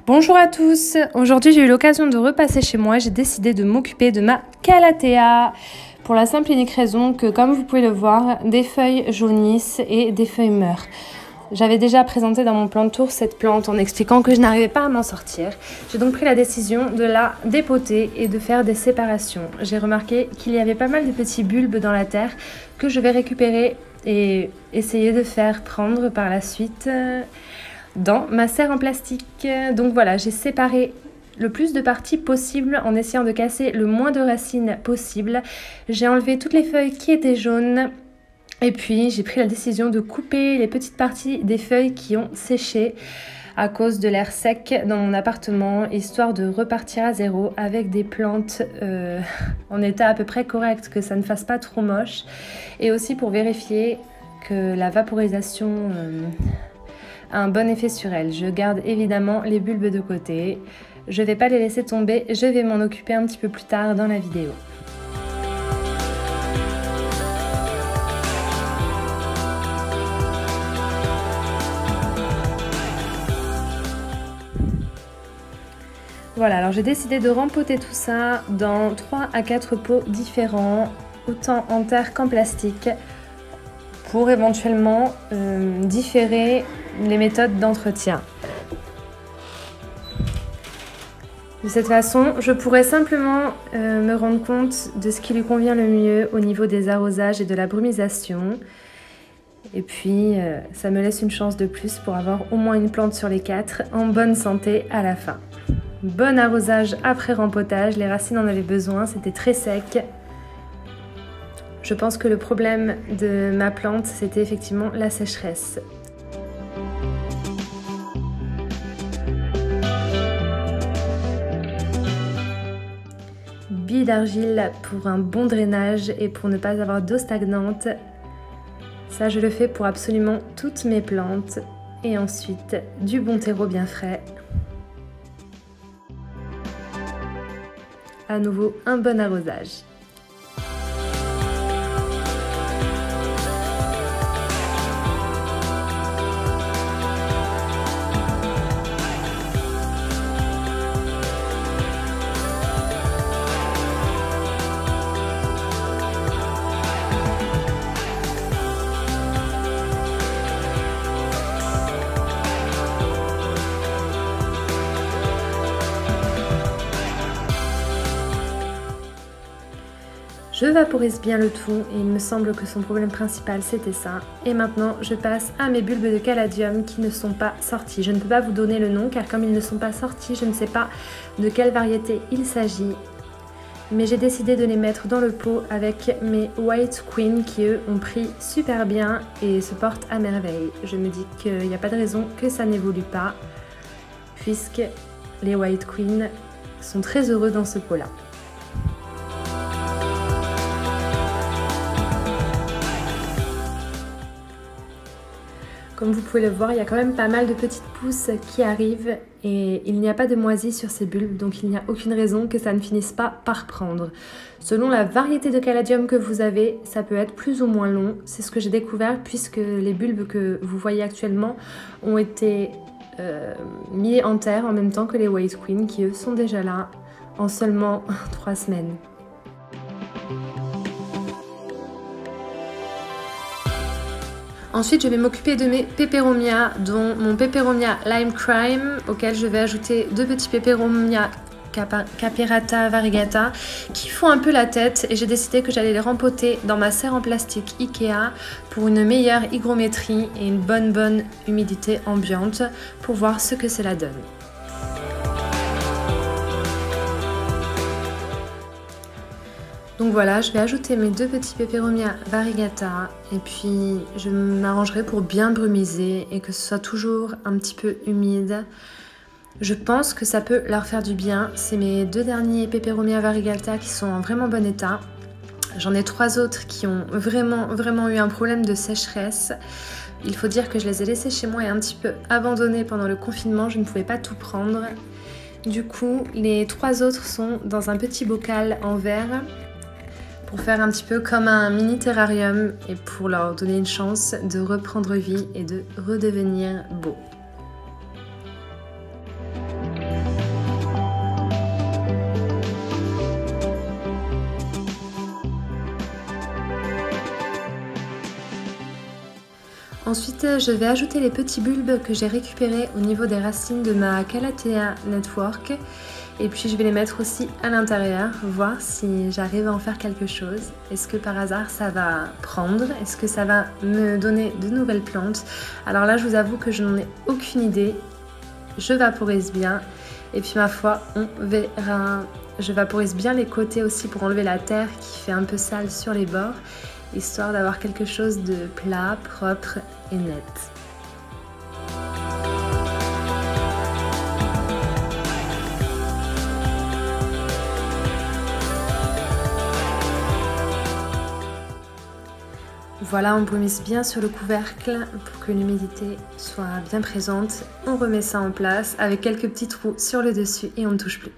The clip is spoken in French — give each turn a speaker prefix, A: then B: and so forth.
A: Bonjour à tous, aujourd'hui j'ai eu l'occasion de repasser chez moi, j'ai décidé de m'occuper de ma calathea pour la simple et unique raison que, comme vous pouvez le voir, des feuilles jaunissent et des feuilles meurent. J'avais déjà présenté dans mon plan de tour cette plante en expliquant que je n'arrivais pas à m'en sortir. J'ai donc pris la décision de la dépoter et de faire des séparations. J'ai remarqué qu'il y avait pas mal de petits bulbes dans la terre que je vais récupérer et essayer de faire prendre par la suite dans ma serre en plastique. Donc voilà, j'ai séparé le plus de parties possible en essayant de casser le moins de racines possible. J'ai enlevé toutes les feuilles qui étaient jaunes et puis j'ai pris la décision de couper les petites parties des feuilles qui ont séché à cause de l'air sec dans mon appartement, histoire de repartir à zéro avec des plantes en état à peu près correct, que ça ne fasse pas trop moche, et aussi pour vérifier que la vaporisation a un bon effet sur elle. Je garde évidemment les bulbes de côté. Je ne vais pas les laisser tomber, je vais m'en occuper un petit peu plus tard dans la vidéo. Voilà, alors j'ai décidé de rempoter tout ça dans 3 à 4 pots différents, autant en terre qu'en plastique, pour éventuellement différer les méthodes d'entretien. De cette façon, je pourrais simplement me rendre compte de ce qui lui convient le mieux au niveau des arrosages et de la brumisation. Et puis, ça me laisse une chance de plus pour avoir au moins une plante sur les 4 en bonne santé à la fin. Bon arrosage après rempotage, les racines en avaient besoin, c'était très sec. Je pense que le problème de ma plante, c'était effectivement la sécheresse. Billes d'argile pour un bon drainage et pour ne pas avoir d'eau stagnante. Ça, je le fais pour absolument toutes mes plantes. Et ensuite, du bon terreau bien frais. À nouveau, un bon arrosage. Je vaporise bien le tout et il me semble que son problème principal c'était ça. Et maintenant je passe à mes bulbes de caladium qui ne sont pas sortis. Je ne peux pas vous donner le nom car comme ils ne sont pas sortis, je ne sais pas de quelle variété il s'agit. Mais j'ai décidé de les mettre dans le pot avec mes White Queen qui eux ont pris super bien et se portent à merveille. Je me dis qu'il n'y a pas de raison que ça n'évolue pas puisque les White Queen sont très heureux dans ce pot-là. Comme vous pouvez le voir, il y a quand même pas mal de petites pousses qui arrivent et il n'y a pas de moisie sur ces bulbes, donc il n'y a aucune raison que ça ne finisse pas par prendre. Selon la variété de caladium que vous avez, ça peut être plus ou moins long. C'est ce que j'ai découvert puisque les bulbes que vous voyez actuellement ont été mis en terre en même temps que les White Queen qui eux sont déjà là en seulement 3 semaines. Ensuite, je vais m'occuper de mes peperomia, dont mon peperomia Lime Crime, auquel je vais ajouter 2 petits peperomia Caperata Variegata, qui font un peu la tête et j'ai décidé que j'allais les rempoter dans ma serre en plastique Ikea pour une meilleure hygrométrie et une bonne humidité ambiante pour voir ce que cela donne. Donc voilà, je vais ajouter mes 2 petits peperomia variegata et puis je m'arrangerai pour bien brumiser et que ce soit toujours un petit peu humide. Je pense que ça peut leur faire du bien. C'est mes 2 derniers peperomia variegata qui sont en vraiment bon état. J'en ai 3 autres qui ont vraiment eu un problème de sécheresse. Il faut dire que je les ai laissés chez moi et un petit peu abandonnés pendant le confinement. Je ne pouvais pas tout prendre. Du coup, les 3 autres sont dans un petit bocal en verre pour faire un petit peu comme un mini terrarium et pour leur donner une chance de reprendre vie et de redevenir beau. Ensuite, je vais ajouter les petits bulbes que j'ai récupérés au niveau des racines de ma Calathea Network. Et puis je vais les mettre aussi à l'intérieur, voir si j'arrive à en faire quelque chose. Est-ce que par hasard ça va prendre? Est-ce que ça va me donner de nouvelles plantes? Alors là, je vous avoue que je n'en ai aucune idée. Je vaporise bien. Et puis ma foi, on verra. Je vaporise bien les côtés aussi pour enlever la terre qui fait un peu sale sur les bords, histoire d'avoir quelque chose de plat, propre et net. Voilà, on brumise bien sur le couvercle pour que l'humidité soit bien présente. On remet ça en place avec quelques petits trous sur le dessus et on ne touche plus.